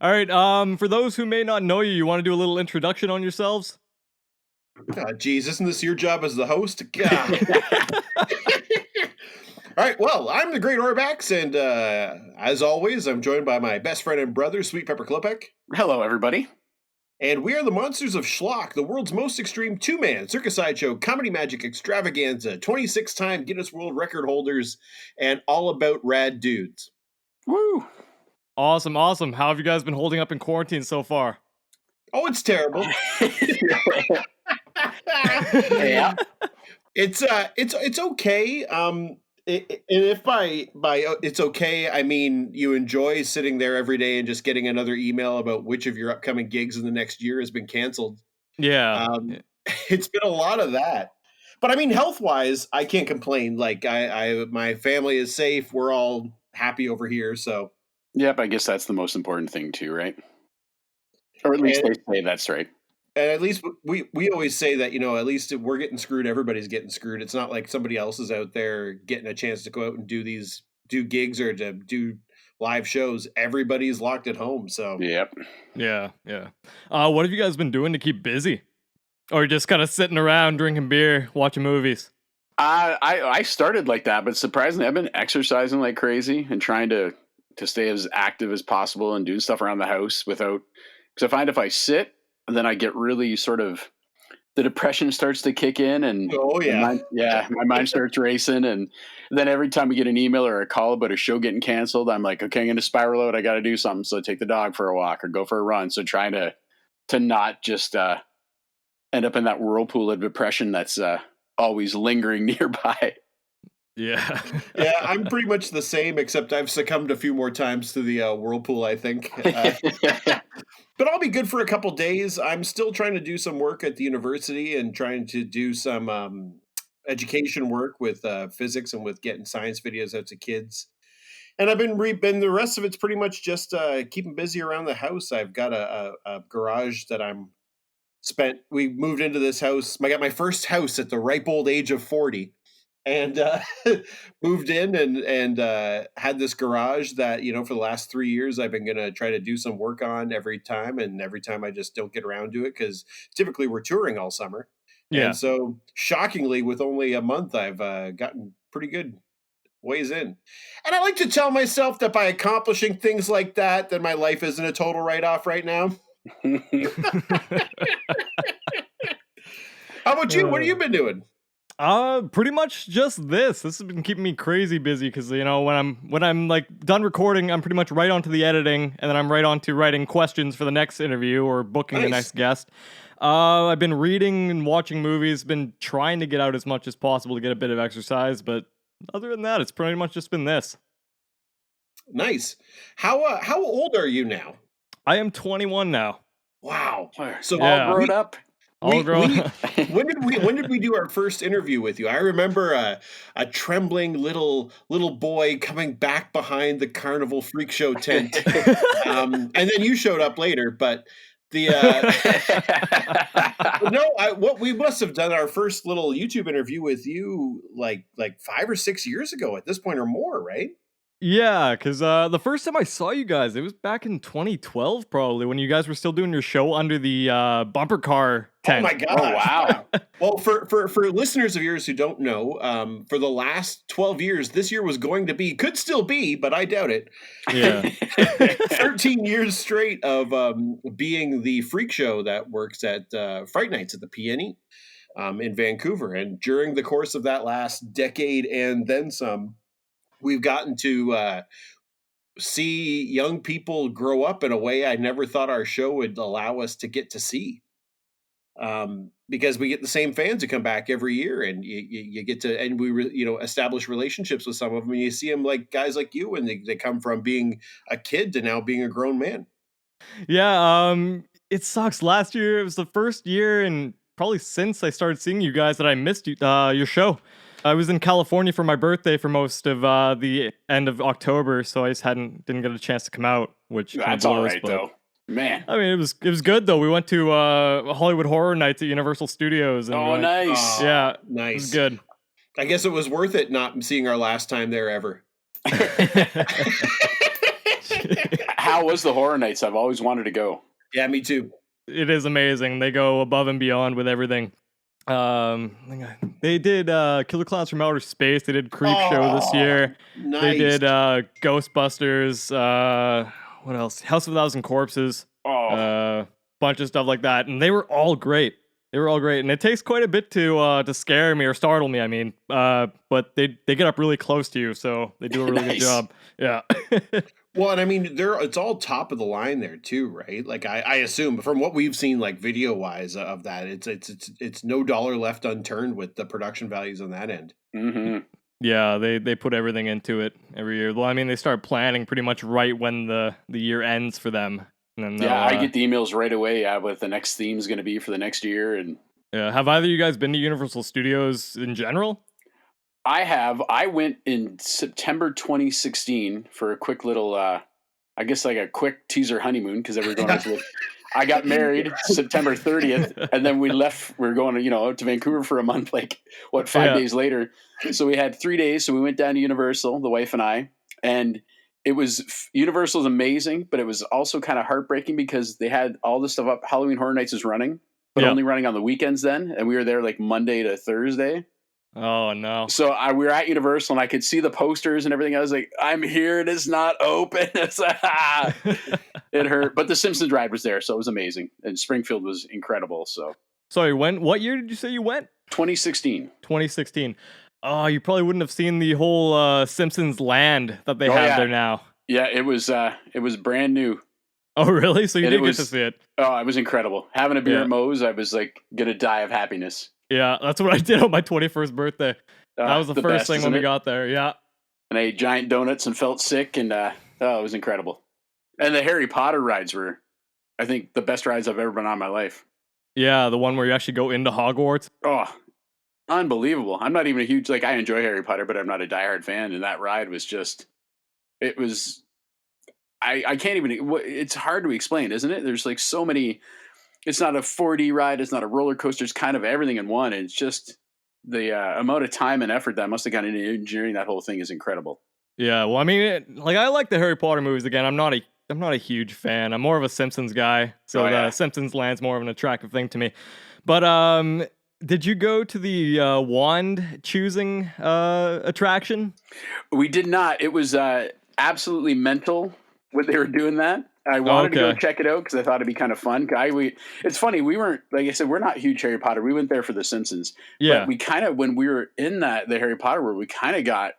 All right. For those who may not know you, you want to do a little introduction on yourselves? Geez, isn't this your job as the host? God. All right, well, I'm the Great Orbax, and as always, I'm joined by my best friend and brother, Sweet Pepper Klopek. Hello, everybody. And we are the Monsters of Schlock, the world's most extreme two-man circus sideshow comedy magic extravaganza, 26-time Guinness World Record holders, and all about rad dudes. Woo! Awesome. How have you guys been holding up in quarantine so far? Oh, it's terrible. Yeah. It's okay. And if by it's okay, I mean you enjoy sitting there every day and just getting another email about which of your upcoming gigs in the next year has been canceled. Yeah. It's been a lot of that. But I mean, health-wise, I can't complain. Like my family is safe. We're all happy over here. So Yep, I guess that's the most important thing too, right? Or at least they say that's right. and at least we always say that, at least if we're getting screwed, everybody's getting screwed. It's not like somebody else is out there getting a chance to go out and do gigs or to do live shows. Everybody's locked at home. So Yep. Yeah. What have you guys been doing to keep busy? Or just kind of sitting around drinking beer, watching movies? I started like that, but surprisingly, I've been exercising like crazy and trying to stay as active as possible and doing stuff around the house because I find if I sit, then I get really sort of the depression starts to kick in and my mind starts racing. And then every time we get an email or a call about a show getting canceled, I'm like, okay, I'm going to spiral out. I got to do something. So I take the dog for a walk or go for a run. So trying to not just end up in that whirlpool of depression that's always lingering nearby. Yeah. Yeah, I'm pretty much the same, except I've succumbed a few more times to the whirlpool, I think. But I'll be good for a couple days. I'm still trying to do some work at the university and trying to do some education work with physics and with getting science videos out to kids. And I've been the rest of it's pretty much just keeping busy around the house. I've got a garage that we moved into this house. I got my first house at the ripe old age of 40. And moved in and had this garage that, for the last 3 years, I've been going to try to do some work on every time. And every time I just don't get around to it because typically we're touring all summer. Yeah. And so shockingly, with only a month, I've gotten pretty good ways in. And I like to tell myself that by accomplishing things like that, then my life isn't a total write-off right now. How about you? What have you been doing? Pretty much just this. This has been keeping me crazy busy because when I'm like done recording, I'm pretty much right onto the editing, and then I'm right on to writing questions for the next interview or booking the next guest. I've been reading and watching movies, been trying to get out as much as possible to get a bit of exercise, but other than that, it's pretty much just been this. Nice. How old are you now? I am 21 now. Wow. So all grown up. All grown up. When did we do our first interview with you? I remember a trembling little boy coming back behind the Carnival Freak Show tent, and then you showed up later. But we must have done our first little YouTube interview with you like 5 or 6 years ago at this point or more, right? Yeah, because the first time I saw you guys, it was back in 2012, probably, when you guys were still doing your show under the bumper car tent. Oh my god! Oh, wow. Well, for listeners of yours who don't know, for the last 12 years, this year was going to be, could still be, but I doubt it. Yeah. 13 years straight of being the freak show that works at Fright Nights at the PNE in Vancouver. And during the course of that last decade and then some, we've gotten to see young people grow up in a way I never thought our show would allow us to get to see. Because we get the same fans who come back every year, and you get to, and we establish relationships with some of them, and you see them like guys like you, and they come from being a kid to now being a grown man. Yeah, it sucks. Last year, it was the first year, and probably since I started seeing you guys, that I missed your show. I was in California for my birthday for most of the end of October, so I just didn't get a chance to come out, which that's all right though. Man, I mean, it was good though. We went to Hollywood Horror Nights at Universal Studios. And nice. Yeah, nice. It was good. I guess it was worth it not seeing our last time there ever. How was the Horror Nights? I've always wanted to go. Yeah, me too. It is amazing. They go above and beyond with everything. They did Killer Clowns from Outer Space. They did Creep Show this year. Nice. They did Ghostbusters. What else? House of a Thousand Corpses. Bunch of stuff like that, and they were all great. And it takes quite a bit to scare me or startle me. I mean, but they get up really close to you, so they do a really good job. Yeah. Well, and I mean, it's all top of the line there too, right? Like I assume from what we've seen, like video wise of that, it's no dollar left unturned with the production values on that end. Mm-hmm. Yeah, they put everything into it every year. Well, I mean, they start planning pretty much right when the year ends for them. And then I get the emails right away what the next theme is going to be for the next year. And have either of you guys been to Universal Studios in general? I have. I went in September 2016 for a quick little, I guess like a quick teaser honeymoon because I got married September 30th, and then we left. We were going to Vancouver for a month. Like 5 days later. So we had 3 days. So we went down to Universal, the wife and I, and Universal's amazing, but it was also kind of heartbreaking because they had all this stuff up. Halloween Horror Nights is running, but only running on the weekends then, and we were there like Monday to Thursday. Oh no! So we were at Universal, and I could see the posters and everything. I was like, "I'm here, and it's not open." It's like, it hurt. But the Simpsons ride was there, so it was amazing, and Springfield was incredible. So, sorry, what year did you say you went? 2016. 2016. Oh, you probably wouldn't have seen the whole Simpsons land that they have there now. Yeah, it was brand new. Oh, really? So you did get to see it? Oh, it was incredible. Having a beer at Moe's, I was like gonna die of happiness. Yeah, that's what I did on my 21st birthday. That was the first thing when we got there. Yeah, and I ate giant donuts and felt sick, and it was incredible. And the Harry Potter rides were, I think, the best rides I've ever been on in my life. Yeah, the one where you actually go into Hogwarts. Oh, unbelievable. I'm not even a huge, I enjoy Harry Potter, but I'm not a diehard fan. And that ride was just, it was, I can't even, it's hard to explain, isn't it? There's like so many, it's not a 4D ride. It's not a roller coaster. It's kind of everything in one. And it's just the amount of time and effort that must have gone into engineering that whole thing is incredible. Yeah. Well, I mean, I like the Harry Potter movies. Again, I'm not a huge fan. I'm more of a Simpsons guy. So the Simpsons land's more of an attractive thing to me. But, did you go to the wand choosing attraction? We did not. It was absolutely mental when they were doing that. I wanted to go check it out because I thought it'd be kind of fun. It's funny, we weren't, like I said, we're not huge Harry Potter. We went there for The Simpsons. Yeah. But we kind of, when we were in the Harry Potter world, we kind of got,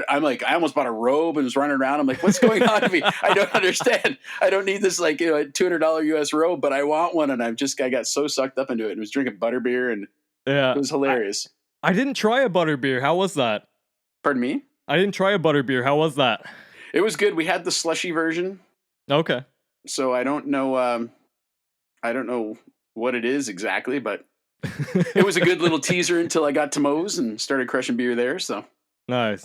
I'm like, I almost bought a robe and was running around. I'm like, what's going on to me? I don't understand. I don't need this $200 US robe, but I want one. And I got so sucked up into it and was drinking butterbeer and it was hilarious. I didn't try a butterbeer. How was that? Pardon me? I didn't try a butterbeer. How was that? It was good. We had the slushy version. Okay. So I don't know what it is exactly, but it was a good little teaser until I got to Moe's and started crushing beer there. So nice.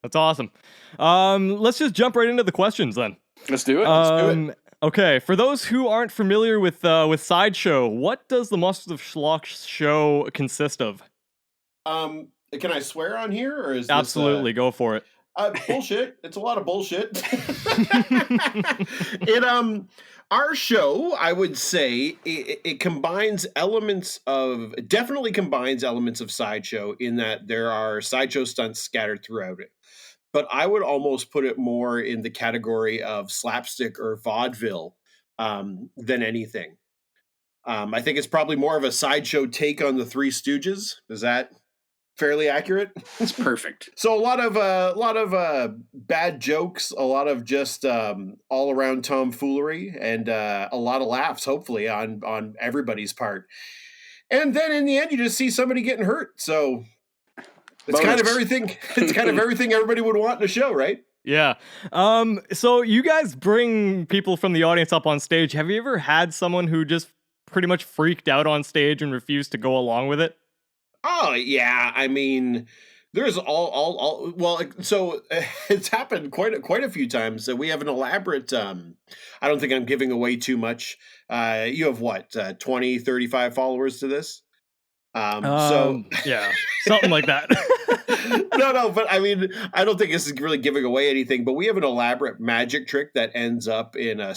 That's awesome. Let's just jump right into the questions then. Let's do it. Okay, for those who aren't familiar with Sideshow, what does the Monsters of Schlock show consist of? Can I swear on here, or is absolutely this, go for it? Bullshit. It's a lot of bullshit. Our show, I would say, it definitely combines elements of Sideshow in that there are Sideshow stunts scattered throughout it. But I would almost put it more in the category of slapstick or vaudeville than anything. I think it's probably more of a Sideshow take on the Three Stooges. Is that fairly accurate? It's perfect. So a lot of bad jokes, a lot of just all around tomfoolery, and a lot of laughs, hopefully on everybody's part. And then in the end, you just see somebody getting hurt. So it's kind of everything. It's kind of everything everybody would want in a show, right? Yeah. So you guys bring people from the audience up on stage. Have you ever had someone who just pretty much freaked out on stage and refused to go along with it? Oh yeah, I mean, there's all well. So it's happened quite a few times. So we have an elaborate. I don't think I'm giving away too much. You have what, 20, 35 followers to this? Yeah, something like that. No, but I mean, I don't think this is really giving away anything, but we have an elaborate magic trick that ends up in a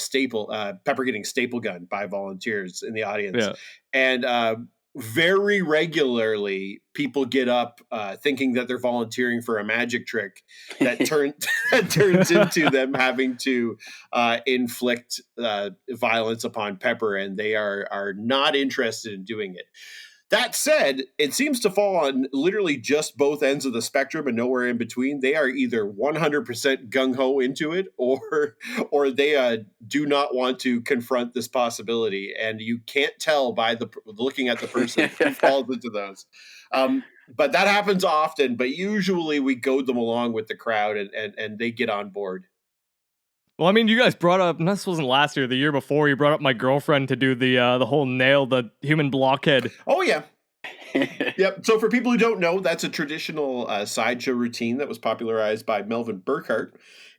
Pepper getting staple gun by volunteers in the audience. Yeah. And very regularly, people get up thinking that they're volunteering for a magic trick that turns into them having to inflict violence upon Pepper, and they are not interested in doing it. That said, it seems to fall on literally just both ends of the spectrum and nowhere in between. They are either 100% gung ho into it, or they do not want to confront this possibility. And you can't tell by looking at the person who falls into those. But that happens often. But usually we goad them along with the crowd, and they get on board. Well, I mean, you guys brought up, and this wasn't last year, the year before, you brought up my girlfriend to do the whole nail the human blockhead. Oh, yeah. Yep. So for people who don't know, that's a traditional sideshow routine that was popularized by Melvin Burkhart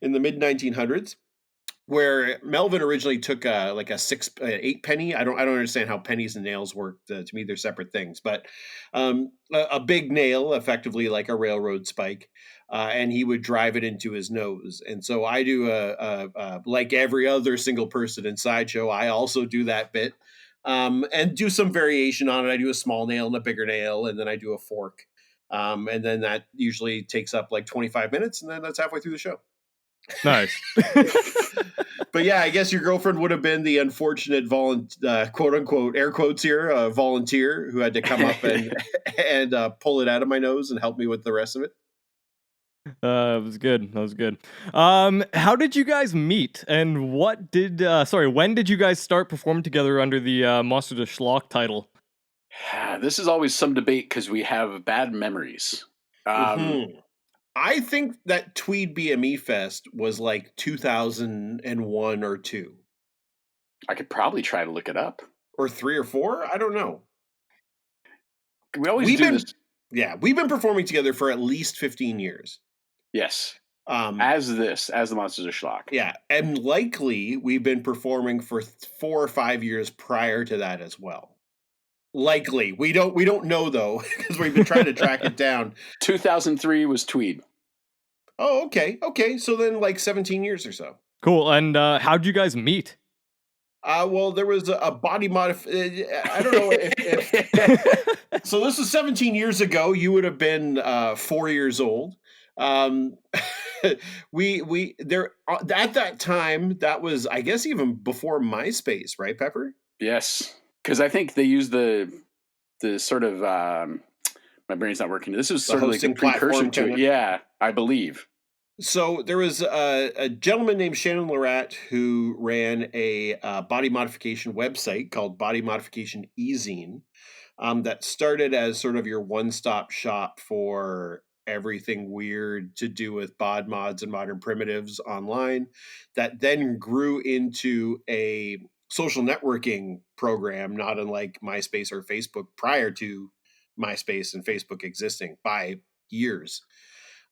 in the mid 1900s, where Melvin originally took like a 8 penny. I don't understand how pennies and nails work. To me, they're separate things, but a big nail, effectively like a railroad spike, and he would drive it into his nose. And so I do like every other single person in sideshow, I also do that bit. And do some variation on it. I do a small nail and a bigger nail, and then I do a fork. And then that usually takes up like 25 minutes, and then that's halfway through the show. Nice. But yeah, I guess your girlfriend would have been the unfortunate quote unquote, air quotes here, volunteer who had to come up and pull it out of my nose and help me with the rest of it. It was good. That was good. How did you guys meet, and when did you guys start performing together under the Monsters of Schlock title? This is always some debate because we have bad memories. I think that Tweed BME Fest was like 2001 or 2. I could probably try to look it up. Or 3 or 4? I don't know. We always do this. Yeah, we've been performing together for at least 15 years. Yes. As the Monsters of Schlock. Yeah, and likely we've been performing for 4 or 5 years prior to that as well. Likely. We don't know though, because we've been trying to track it down. 2003 was Tweed. Oh, okay. Okay, so then like 17 years or so. Cool. And how'd you guys meet? Well, there was a body I don't know if so this was 17 years ago. You would have been 4 years old. We there at that time, that was, I guess, even before MySpace, right, Pepper? Yes, because I think they used the sort of my brain's not working. This was sort of like a precursor to it. Yeah, I believe. So there was a gentleman named Shannon Lorette who ran a body modification website called Body Modification Ezine that started as sort of your one-stop shop for everything weird to do with bod mods and modern primitives online, that then grew into a social networking program, not unlike MySpace or Facebook prior to MySpace and Facebook existing by years.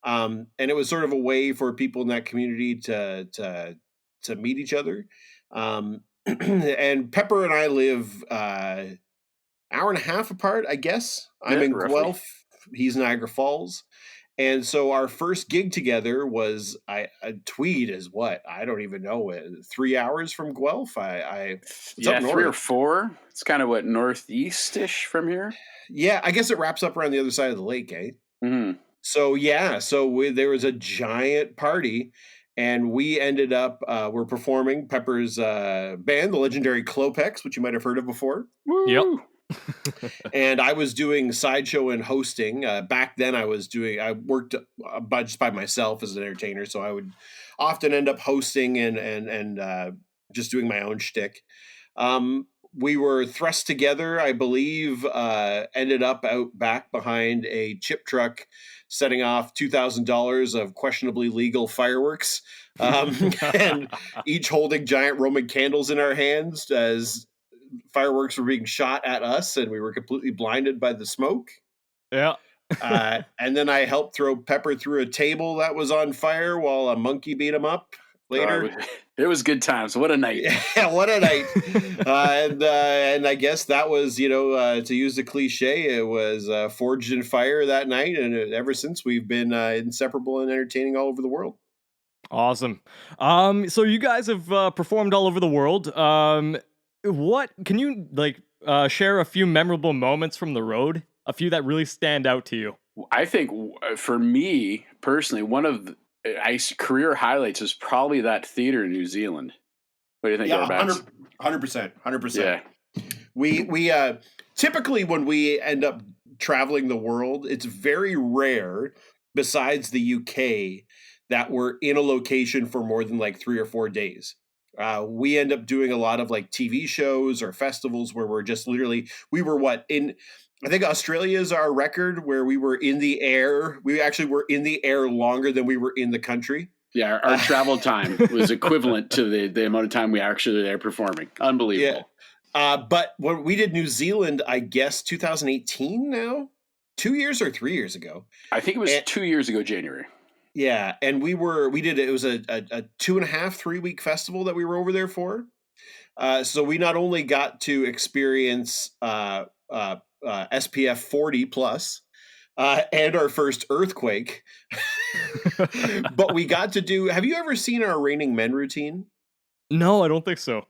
And it was sort of a way for people in that community to meet each other. And Pepper and I live hour and a half apart, I guess. I'm in Guelph, he's Niagara Falls. And so our first gig together was Tweed is what? I don't even know. 3 hours from Guelph? It's yeah, 3 or 4. It's kind of what, northeast-ish from here? Yeah, I guess it wraps up around the other side of the lake, eh? Mm-hmm. So yeah, there was a giant party, and we ended up we're performing Pepper's band, the legendary Klopex, which you might have heard of before. Woo! Yep. And I was doing sideshow and hosting. Back then, I worked just by myself as an entertainer, so I would often end up hosting and just doing my own shtick. We were thrust together, I believe, ended up out back behind a chip truck, setting off $2,000 of questionably legal fireworks, and each holding giant Roman candles in our hands as fireworks were being shot at us, and we were completely blinded by the smoke. Yeah. And then I helped throw Pepper through a table that was on fire while a monkey beat him up. later. It was good times. What a night. Yeah, what a night. And I guess that was, to use the cliche, it was forged in fire that night. And ever since, we've been inseparable and entertaining all over the world. Awesome. So you guys have performed all over the world. What can you share a few memorable moments from the road? A few that really stand out to you? I think for me personally, one of the career highlights is probably that theater in New Zealand. What do you think, Yeah, Bax? 100%. Yeah. We typically, when we end up traveling the world, it's very rare, besides the UK, that we're in a location for more than like 3 or 4 days. We end up doing a lot of like TV shows or festivals where we're just literally, I think Australia is our record where we were in the air. We actually were in the air longer than we were in the country. Yeah, our travel time was equivalent to the amount of time we actually were there performing. Unbelievable. Yeah. But when we did New Zealand, I guess 2018 now? 2 years or 3 years ago? I think it was 2 years ago, January. Yeah, and it was a 2.5, 3 week festival that we were over there for. So we not only got to experience SPF 40 plus and our first earthquake, but we got to do. Have you ever seen our Raining Men routine? No, I don't think so.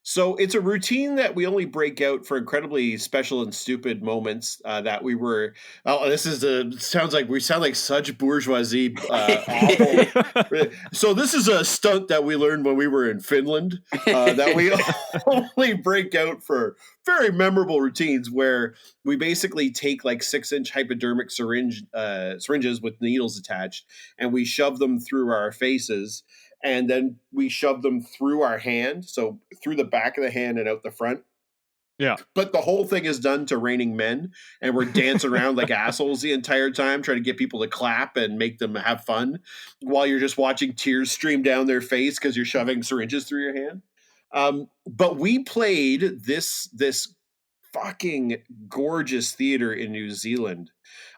So it's a routine that we only break out for incredibly special and stupid moments that we were. Oh, sounds like we sound like such bourgeoisie, awful. So this is a stunt that we learned when we were in Finland that we only break out for very memorable routines where we basically take like 6-inch hypodermic syringes with needles attached, and we shove them through our faces. And then we shove them through our hand, so through the back of the hand and out the front. Yeah. But the whole thing is done to Raining Men, and we're dancing around like assholes the entire time, trying to get people to clap and make them have fun while you're just watching tears stream down their face because you're shoving syringes through your hand. But we played this fucking gorgeous theater in New Zealand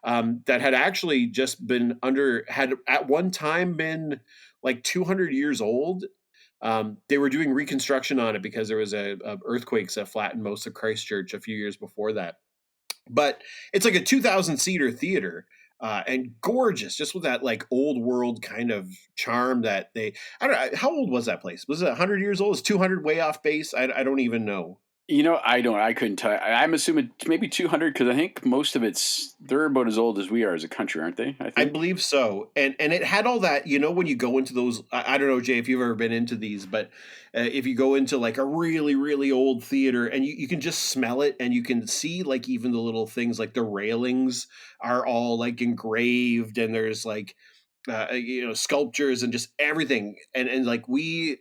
that had actually just had at one time been like 200 years old. They were doing reconstruction on it because there was a earthquakes that flattened most of Christchurch a few years before that. But it's like a 2,000-seater theater and gorgeous, just with that like old world kind of charm that I don't know. How old was that place? Was it 100 years old? Is 200 way off base? I don't even know. I couldn't tell. I'm assuming maybe 200 because I think most of they're about as old as we are as a country, aren't they? I believe so. And it had all that, when you go into those, I don't know, Jay, if you've ever been into these, but if you go into like a really, really old theater and you can just smell it and you can see like even the little things like the railings are all like engraved and there's like, sculptures and just everything. And like we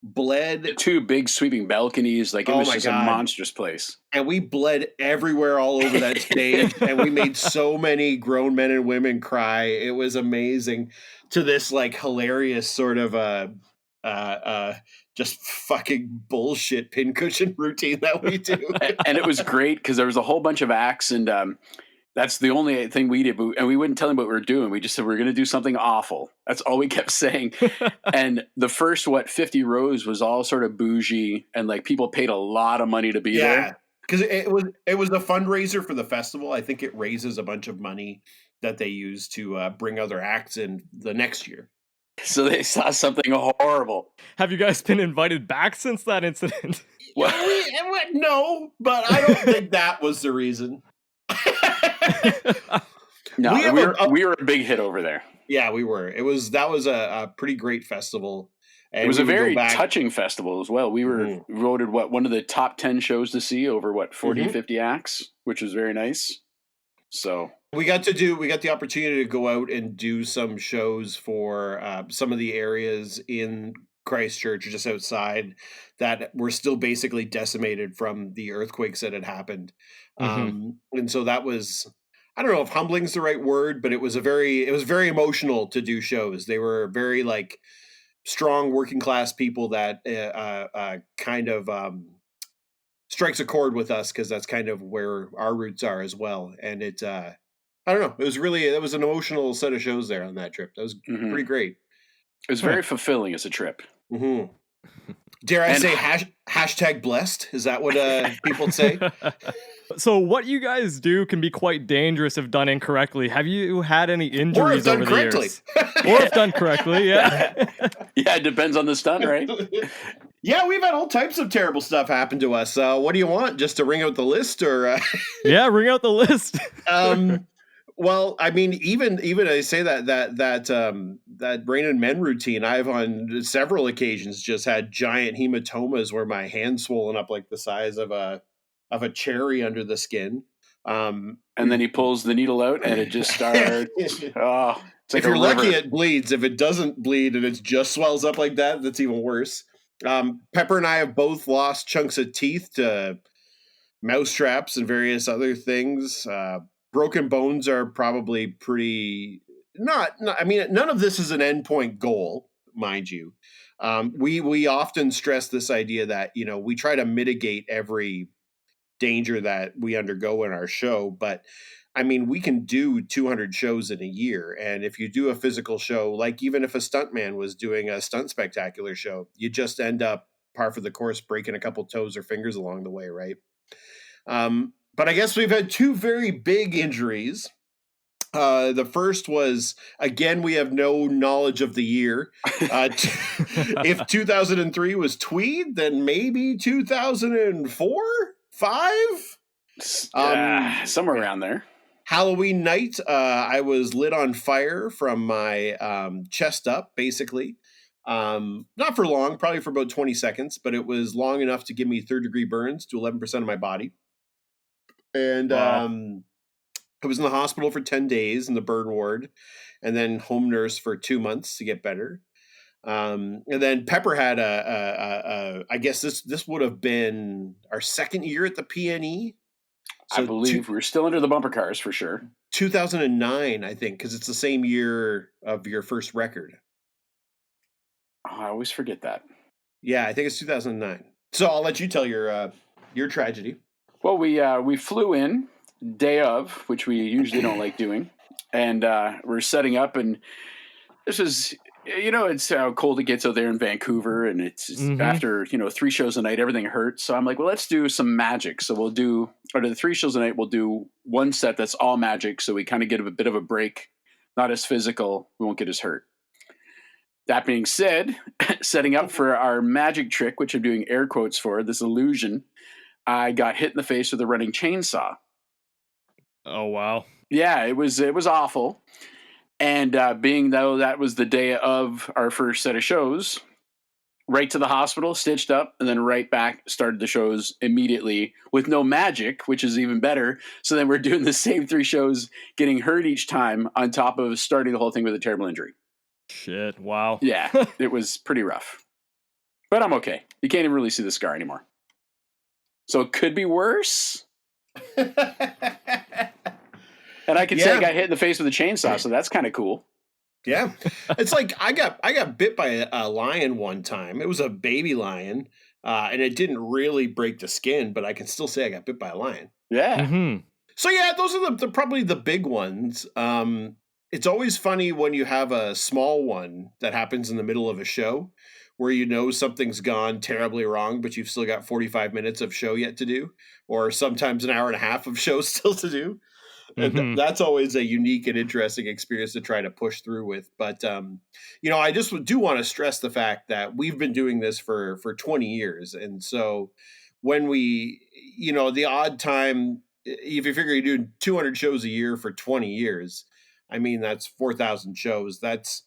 bled the 2 big sweeping balconies, like it was just a monstrous place, and we bled everywhere all over that stage. And we made so many grown men and women cry. It was amazing, to this like hilarious sort of just fucking bullshit pincushion routine that we do. And it was great because there was a whole bunch of acts, and that's the only thing we did, and we wouldn't tell them what we were doing. We just said we're going to do something awful. That's all we kept saying. And the first 50 rows was all sort of bougie, and like people paid a lot of money to be there. Because it was a fundraiser for the festival. I think it raises a bunch of money that they use to bring other acts in the next year. So they saw something horrible. Have you guys been invited back since that incident? No, but I don't think that was the reason. No, we were a big hit over there. Yeah, we were. That was a pretty great festival. And it was a very touching festival as well. We were voted one of the top 10 shows to see over 40, 50 acts, which was very nice. So we got the opportunity to go out and do some shows for some of the areas in Christchurch or just outside that were still basically decimated from the earthquakes that had happened. And so that was, I don't know if humbling is the right word, but it was very emotional to do shows. They were very like strong working class people that kind of strikes a chord with us because that's kind of where our roots are as well. And it, I don't know, it was an emotional set of shows there on that trip. That was pretty great. It was very fulfilling as a trip. Mm-hmm. Dare I And- say hashtag blessed? Is that what people say? So what you guys do can be quite dangerous if done incorrectly. Have you had any injuries done over the correctly. years? Or if done correctly, yeah. Yeah, it depends on the stunt, right? Yeah, we've had all types of terrible stuff happen to us. What do you want? Just to ring out the list, or? Yeah, ring out the list. Well, I mean, even I say that Rain and Men routine, I've on several occasions just had giant hematomas where my hand's swollen up like the size of a cherry under the skin. And then he pulls the needle out, and it just starts. Oh, it's like if you're lucky, river. it bleeds. If it doesn't bleed and it just swells up like that, that's even worse. Pepper and I have both lost chunks of teeth to mouse traps and various other things. Broken bones are probably pretty not. I mean, none of this is an endpoint goal, mind you. We often stress this idea that we try to mitigate every danger that we undergo in our show, but I mean, we can do 200 shows in a year, and if you do a physical show, like even if a stuntman was doing a stunt spectacular show, you just end up par for the course, breaking a couple toes or fingers along the way, right? But I guess we've had two very big injuries. The first was, again, we have no knowledge of the year. If 2003 was Tweed, then maybe 2004, 5? Somewhere around there. Halloween night, I was lit on fire from my chest up, basically. Not for long, probably for about 20 seconds, but it was long enough to give me third-degree burns to 11% of my body. And Wow. I was in the hospital for 10 days in the burn ward, and then home nurse for 2 months to get better. And then Pepper had I guess this would have been our second year at the PNE. So I believe we're still under the bumper cars for sure. 2009, I think, because it's the same year of your first record. Oh, I always forget that. Yeah, I think it's 2009. So I'll let you tell your tragedy. Well, we flew in day of, which we usually don't like doing, and we're setting up, and this is, it's how cold it gets out there in Vancouver, and it's after 3 shows a night, everything hurts. So I'm like, well, let's do some magic. So we'll do, out of the 3 shows a night, we'll do one set that's all magic, so we kind of get a bit of a break, not as physical, we won't get as hurt. That being said, setting up for our magic trick, which I'm doing air quotes for, this illusion, I got hit in the face with a running chainsaw. Oh, wow. Yeah, it was awful. And being though that was the day of our first set of shows, right to the hospital, stitched up, and then right back, started the shows immediately with no magic, which is even better. So then we're doing the same 3 shows, getting hurt each time on top of starting the whole thing with a terrible injury. Shit, wow. Yeah, it was pretty rough. But I'm okay. You can't even really see the scar anymore. So it could be worse. And I can say I got hit in the face with a chainsaw, so that's kind of cool. Yeah. It's like I got bit by a lion one time. It was a baby lion, and it didn't really break the skin, but I can still say I got bit by a lion. Yeah. Mm-hmm. So yeah, those are probably the big ones. It's always funny when you have a small one that happens in the middle of a show where something's gone terribly wrong, but you've still got 45 minutes of show yet to do, or sometimes an hour and a half of show still to do. And that's always a unique and interesting experience to try to push through with. But, I just do want to stress the fact that we've been doing this for 20 years. And so when we, the odd time, if you figure you're doing 200 shows a year for 20 years, I mean, that's 4,000 shows. That's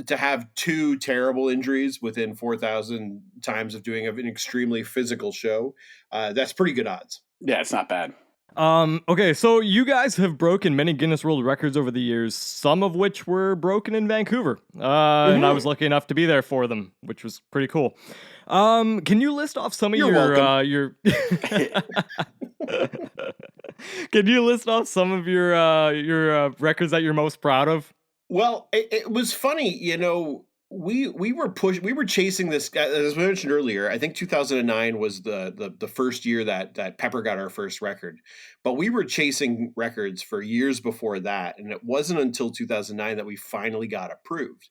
to have 2 terrible injuries within 4,000 times of doing an extremely physical show. That's pretty good odds. Yeah, it's not bad. Okay, so you guys have broken many Guinness World Records over the years, some of which were broken in Vancouver. And I was lucky enough to be there for them, which was pretty cool. Can you list off some of your Can you list off some of your records that you're most proud of? Well, it was funny, we were chasing this guy, as we mentioned earlier. I think 2009 was the first year that Pepper got our first record, but we were chasing records for years before that, and it wasn't until 2009 that we finally got approved.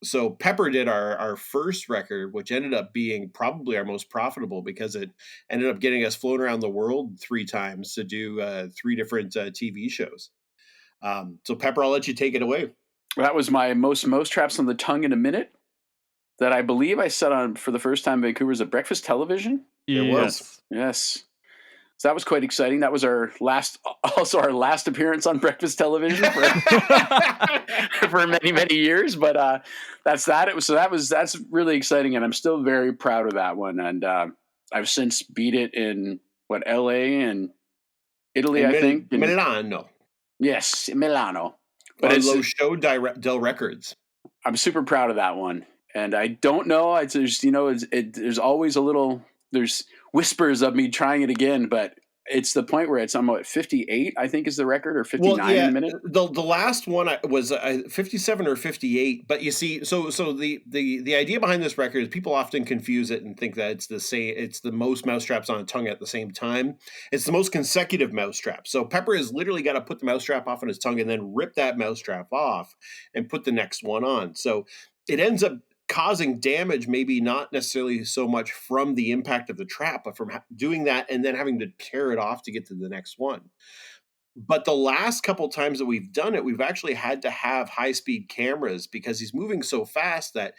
So Pepper did our first record, which ended up being probably our most profitable because it ended up getting us flown around the world 3 times to do 3 different TV shows. So Pepper, I'll let you take it away. That was my most traps on the tongue in a minute that I believe I said on for the first time in Vancouver as a breakfast television. It was. Yes. So that was quite exciting. That was our last appearance on breakfast television for many, many years. But that's that. That's really exciting, and I'm still very proud of that one. And I've since beat it in LA and Italy, I think. And, Milano. yes, Milano. But it's Lo Show del Records. I'm super proud of that one. And I don't know. There's always there's whispers of me trying it again, but it's the point where I'm at 58, I think is the record, or 59 in a minute. The last one was 57 or 58. But you see, so the idea behind this record is people often confuse it and think that it's the most mousetraps on a tongue at the same time. It's the most consecutive mousetrap. So Pepper has literally got to put the mousetrap off on his tongue and then rip that mousetrap off and put the next one on. So it ends up causing damage, maybe not necessarily so much from the impact of the trap, but from doing that and then having to tear it off to get to the next one. But the last couple times that we've done it, we've actually had to have high-speed cameras because he's moving so fast that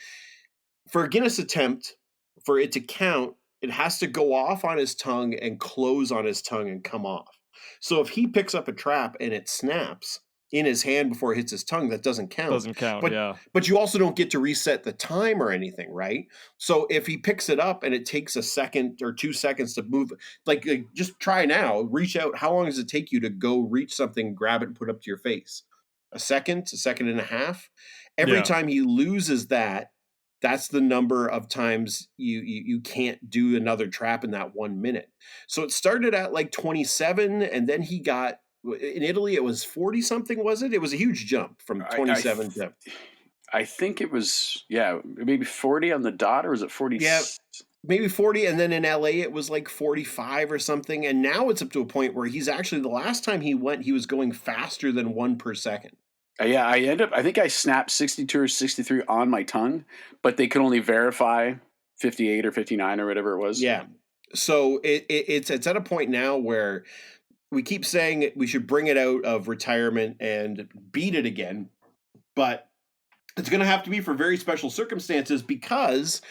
for a Guinness attempt, for it to count, it has to go off on his tongue and close on his tongue and come off. So if he picks up a trap and it snaps in his hand before it hits his tongue, that doesn't count. But you also don't get to reset the time or anything, right? So if he picks it up and it takes a second or 2 seconds to move, like just try now, reach out. How long does it take you to go reach something, grab it, and put it up to your face? A second and a half. Every time he loses that, that's the number of times you can't do another trap in that 1 minute. So it started at like 27, and then he got, in Italy, it was 40 something, was it? It was a huge jump from 27 to. I think it was, maybe 40 on the dot, or was it 40? Yeah, maybe 40. And then in LA, it was like 45 or something. And now it's up to a point where he's actually, the last time he went, he was going faster than 1 per second. I think I snapped 62 or 63 on my tongue, but they could only verify 58 or 59 or whatever it was. Yeah. So it's at a point now where we keep saying we should bring it out of retirement and beat it again, but it's going to have to be for very special circumstances, because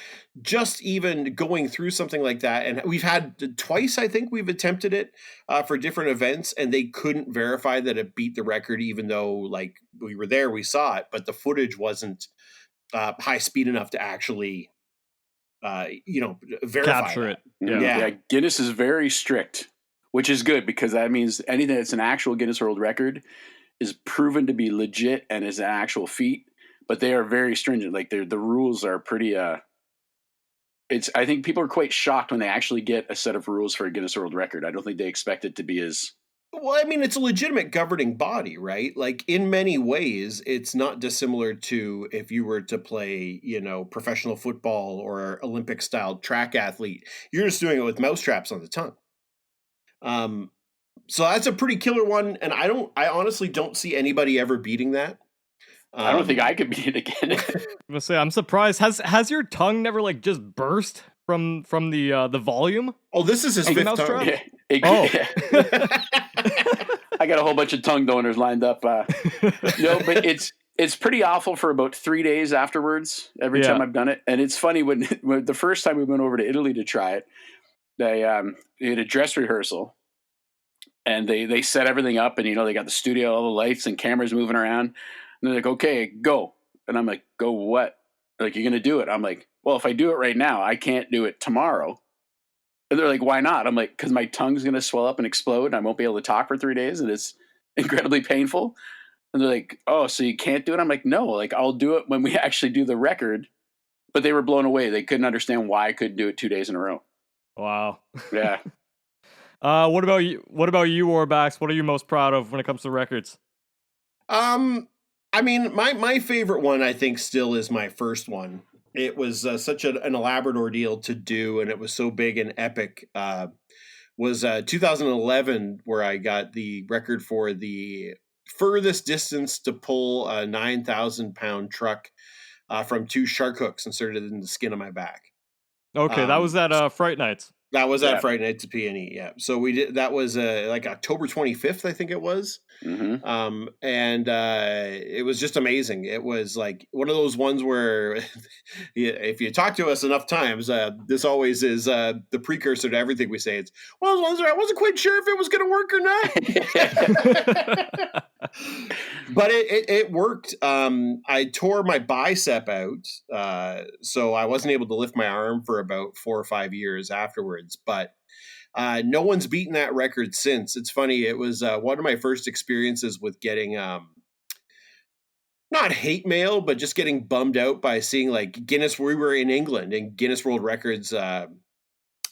just even going through something like that, and we've had twice, I think we've attempted it for different events, and they couldn't verify that it beat the record, even though like we were there, we saw it, but the footage wasn't high speed enough to actually, verify capture that. it. Yeah. Guinness is very strict, which is good, because that means anything that's an actual Guinness World Record is proven to be legit and is an actual feat. But they are very stringent. Like the rules are pretty. I think people are quite shocked when they actually get a set of rules for a Guinness World Record. I don't think they expect it to be as. Well, I mean, it's a legitimate governing body, right? Like in many ways, it's not dissimilar to if you were to play, professional football or Olympic style track athlete. You're just doing it with mousetraps on the tongue. So that's a pretty killer one, and I honestly don't see anybody ever beating that. I don't think I could beat it again. I'm gonna say, I'm surprised. Has your tongue never like just burst from the volume? Oh, this is his fifth tongue. I got a whole bunch of tongue donors lined up. No, but it's pretty awful for about 3 days afterwards. Every time I've done it, and it's funny when the first time we went over to Italy to try it, they had a dress rehearsal, and they set everything up, and they got the studio, all the lights and cameras moving around. And they're like, okay, go. And I'm like, go what? They're like, you're going to do it. I'm like, well, if I do it right now, I can't do it tomorrow. And they're like, why not? I'm like, because my tongue's going to swell up and explode, and I won't be able to talk for 3 days, and it's incredibly painful. And they're like, oh, so you can't do it? I'm like, no, like I'll do it when we actually do the record. But they were blown away. They couldn't understand why I couldn't do it 2 days in a row. Wow. Yeah. What about you? What about you, Orbax? What are you most proud of when it comes to records? I mean, my favorite one, I think, still is my first one. It was such an elaborate ordeal to do, and it was so big and epic. Was 2011, where I got the record for the furthest distance to pull a 9,000-pound truck from 2 shark hooks inserted in the skin of my back. Okay, that was at Fright Nights. That was at Yeah. Friday Nights at PNE, yeah. So we did that was like October 25th, I think it was. Mm-hmm. And it was just amazing. It was like one of those ones where if you talk to us enough times, this always is the precursor to everything we say. It's one of those ones where I wasn't quite sure if it was going to work or not. But it worked. I tore my bicep out, so I wasn't able to lift my arm for about 4 or 5 years afterwards. But no one's beaten that record since. It's funny. It was one of my first experiences with getting not hate mail, but just getting bummed out by seeing like Guinness. We were in England, and Guinness World Records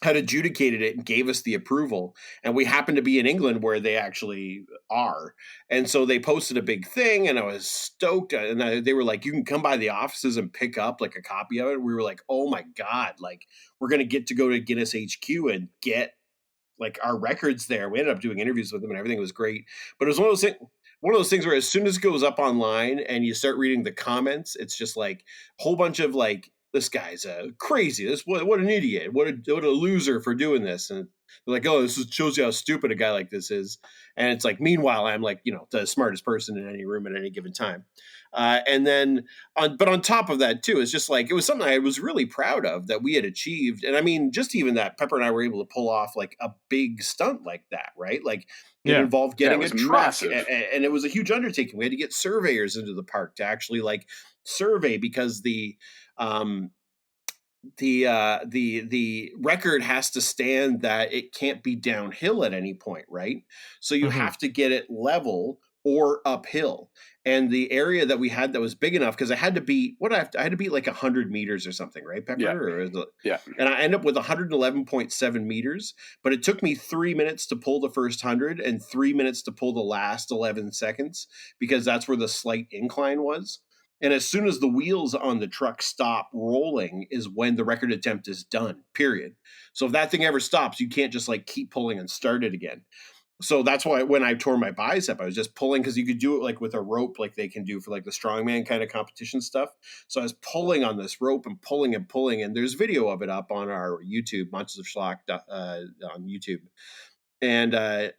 had adjudicated it and gave us the approval. And we happened to be in England where they actually are. And so they posted a big thing, and I was stoked. And they were like, you can come by the offices and pick up like a copy of it. We were like, oh my God, like we're going to get to go to Guinness HQ and get like our records there. We ended up doing interviews with them and everything was great. But it was one of those things where as soon as it goes up online and you start reading the comments, it's just like a whole bunch of like, this guy's crazy. What an idiot. What a loser for doing this. And they're like, oh, this shows you how stupid a guy like this is. And it's like, meanwhile, I'm like, the smartest person in any room at any given time. And then, but on top of that too, it's just like, it was something I was really proud of that we had achieved. And I mean, just even that Pepper and I were able to pull off like a big stunt like that, right? Like it involved getting a truck, and it was a huge undertaking. We had to get surveyors into the park to actually like survey, because the record has to stand that it can't be downhill at any point, right? So you have to get it level or uphill. And the area that we had that was big enough, because I had to beat like 100 meters or something, right, Pepper? Yeah. And I ended up with 111.7 meters, but it took me 3 minutes to pull the first 100 and 3 minutes to pull the last 11 seconds, because that's where the slight incline was. And as soon as the wheels on the truck stop rolling is when the record attempt is done, period. So if that thing ever stops, you can't just like keep pulling and start it again. So that's why when I tore my bicep, I was just pulling, because you could do it like with a rope, like they can do for like the strongman kind of competition stuff. So I was pulling on this rope and pulling, and there's video of it up on our YouTube, Monsters of Schlock on YouTube. And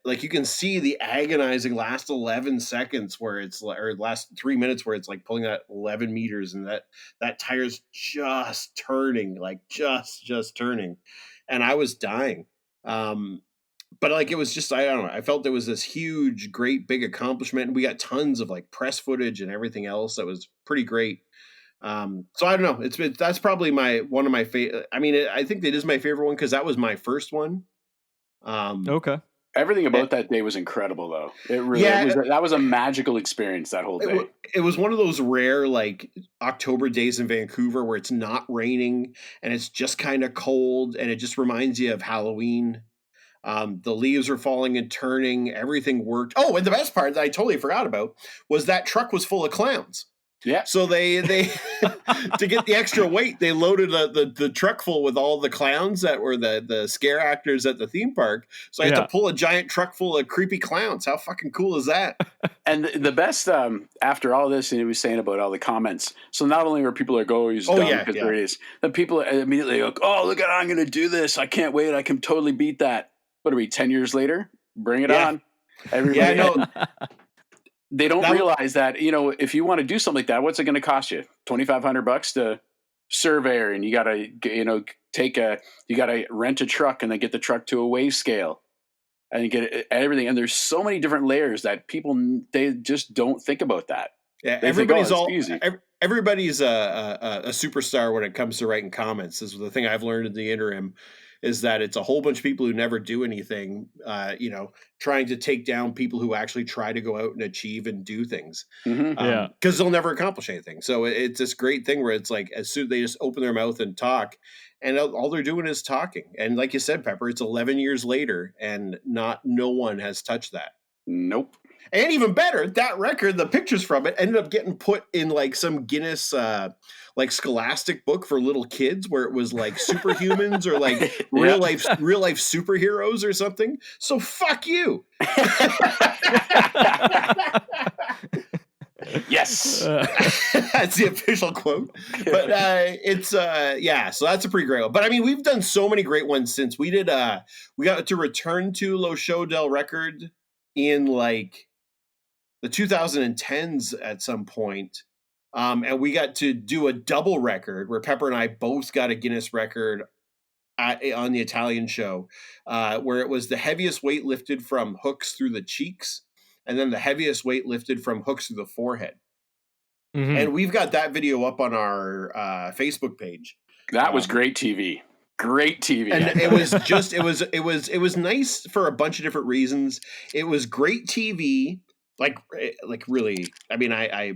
like you can see the agonizing last 11 seconds where it's or last 3 minutes where it's like pulling that 11 meters, and that tire's just turning, like just turning, and I was dying. But like it was just, I don't know, I felt there was this huge, great big accomplishment, and we got tons of like press footage and everything else that was pretty great. So I don't know, that's probably one of my favorite. I mean, I think it is my favorite one because that was my first one. Okay. Everything about that day was incredible, though. It really that was a magical experience, that whole day. It was one of those rare like October days in Vancouver where it's not raining and it's just kind of cold, and it just reminds you of Halloween. The leaves were falling and turning. Everything worked. Oh, and the best part that I totally forgot about was that truck was full of clowns. Yeah. So they to get the extra weight, they loaded the truck full with all the clowns that were the scare actors at the theme park. So I had to pull a giant truck full of creepy clowns. How fucking cool is that? And the best, after all this, and he was saying about all the comments. So not only are people like, oh, he's dumb because there it is. Then people immediately go, oh, look at I'm going to do this. I can't wait. I can totally beat that. What are we, 10 years later? Bring it on. Everybody. They don't realize that, if you want to do something like that, what's it going to cost you? $2,500 to surveyor, and you got to, you got to rent a truck and then get the truck to a weigh scale and you get everything. And there's so many different layers that people, they just don't think about that. Yeah, they everybody's easy. Everybody's a superstar when it comes to writing comments. This is the thing I've learned in the interim, is that it's a whole bunch of people who never do anything, trying to take down people who actually try to go out and achieve and do things. Because they'll never accomplish anything. So it's this great thing where it's like, as soon as they just open their mouth and talk, and all they're doing is talking. And like you said, Pepper, it's 11 years later and no one has touched that. Nope. And even better, that record, the pictures from it ended up getting put in like some Guinness, like scholastic book for little kids, where it was like superhumans or like real life superheroes or something. So fuck you. That's the official quote. But it's yeah, so that's a pretty great one. But I mean, we've done so many great ones since we did. We got to return to Lo Show del Record in like the 2010s at some point. And we got to do a double record where Pepper and I both got a Guinness record on the Italian show, where it was the heaviest weight lifted from hooks through the cheeks, and then the heaviest weight lifted from hooks through the forehead. Mhm. And we've got that video up on our Facebook page. That was great TV. Great TV. And it was just it was nice for a bunch of different reasons. It was great TV, like really. I mean, I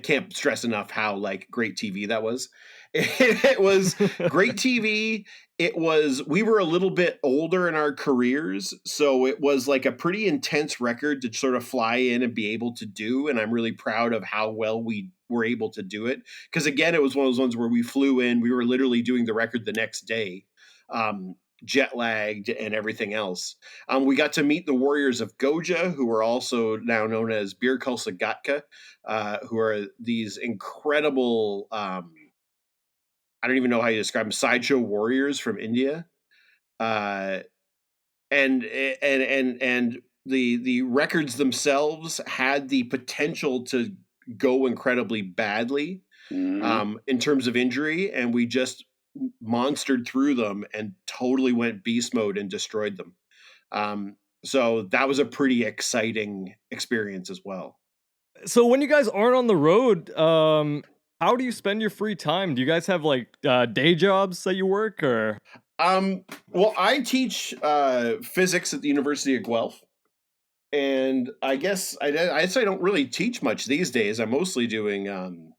can't stress enough how like great TV that was. It was great TV. We were a little bit older in our careers, so it was like a pretty intense record to sort of fly in and be able to do. And I'm really proud of how well we were able to do it. Because again, it was one of those ones where we flew in, we were literally doing the record the next day, jet lagged and everything else. We got to meet the Warriors of Goja, who are also now known as Bir Kulsagatka, who are these incredible, I don't even know how you describe them, sideshow warriors from India. And the records themselves had the potential to go incredibly badly in terms of injury, and we just monstered through them and totally went beast mode and destroyed them. So that was a pretty exciting experience as well. So when you guys aren't on the road, how do you spend your free time? Do you guys have like day jobs that you work, or? Well, I teach physics at the University of Guelph, and I guess I'd say I don't really teach much these days. I'm mostly doing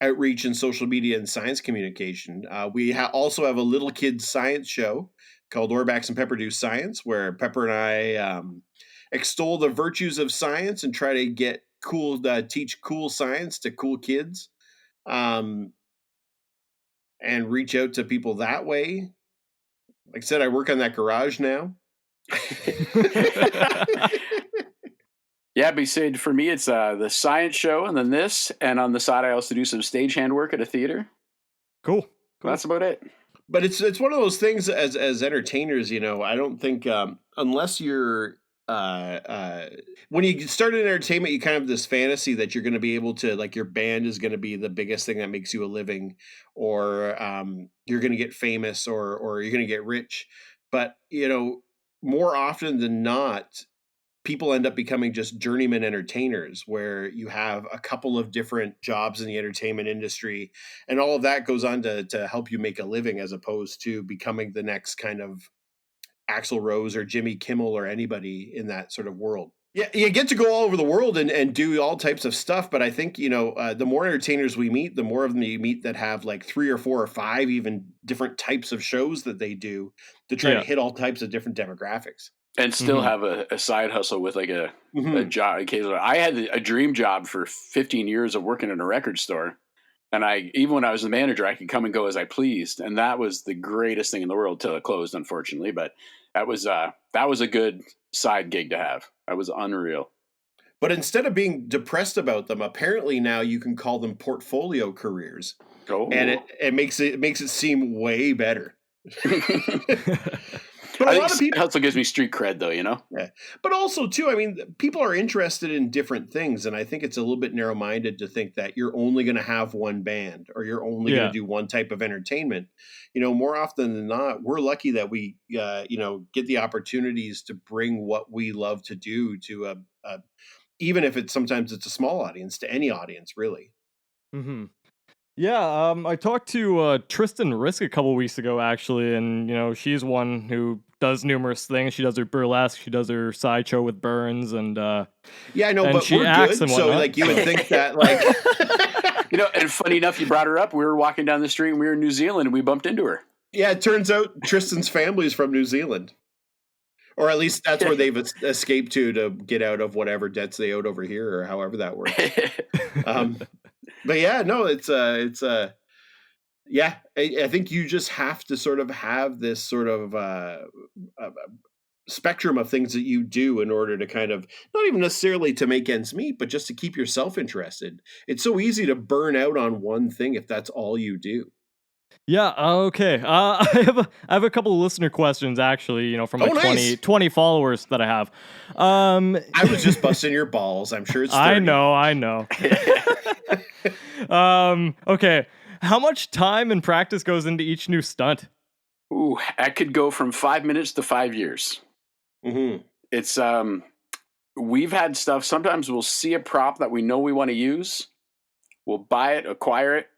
outreach and social media and science communication. We also have a little kids science show called Orbax and Pepper Do Science, where Pepper and I extol the virtues of science and try to get teach cool science to cool kids, and reach out to people that way. Like I said, I work on that garage now. Yeah, but said for me, it's the science show and then this. And on the side, I also do some stagehand work at a theater. Cool. That's about it. But it's one of those things as entertainers, you know, I don't think unless you're when you start in entertainment, you kind of have this fantasy that you're going to be able to, like, your band is going to be the biggest thing that makes you a living, or you're going to get famous, or you're going to get rich. But, you know, more often than not, people end up becoming just journeyman entertainers, where you have a couple of different jobs in the entertainment industry, and all of that goes on to help you make a living, as opposed to becoming the next kind of Axl Rose or Jimmy Kimmel or anybody in that sort of world. Yeah, you get to go all over the world and do all types of stuff. But I think, you know, the more entertainers we meet, the more of them you meet that have like 3 or 4 or 5 even different types of shows that they do to try to hit all types of different demographics. And still have a side hustle with like a job. Occasionally, I had a dream job for 15 years of working in a record store. And even when I was the manager, I could come and go as I pleased. And that was the greatest thing in the world till it closed, unfortunately. But that was a good side gig to have. That was unreal. But instead of being depressed about them, apparently now you can call them portfolio careers. Oh. And it makes it seem way better. But a lot of people also gives me street cred, though, you know. Yeah. But also, too, I mean, people are interested in different things, and I think it's a little bit narrow-minded to think that you're only going to have one band, or you're only going to do one type of entertainment. You know, more often than not, we're lucky that we, you know, get the opportunities to bring what we love to do to even if sometimes it's a small audience, to any audience, really. Mm-hmm. Yeah, I talked to Tristan Risk a couple weeks ago, actually, and, you know, she's one who does numerous things. She does her burlesque, she does her sideshow with Burns, and yeah, I know, and but she we're acts good, and so whatnot. like you would think that, like, you know, and funny enough, you brought her up. We were walking down the street, and we were in New Zealand, and we bumped into her. Yeah, it turns out Tristan's family's from New Zealand. Or at least that's where they've escaped to get out of whatever debts they owed over here, or however that works. But yeah, no, it's yeah, I think you just have to sort of have this sort of spectrum of things that you do in order to kind of not even necessarily to make ends meet, but just to keep yourself interested. It's so easy to burn out on one thing if that's all you do. Yeah, okay. I have a couple of listener questions actually, from my Oh, nice. 20 followers that I have. Um, I was just busting your balls. I'm sure it's 30. I know. Okay. How much time and practice goes into each new stunt? Ooh, that could go from 5 minutes to 5 years. Mm-hmm. It's we've had stuff. Sometimes we'll see a prop that we know we want to use. We'll buy it, acquire it,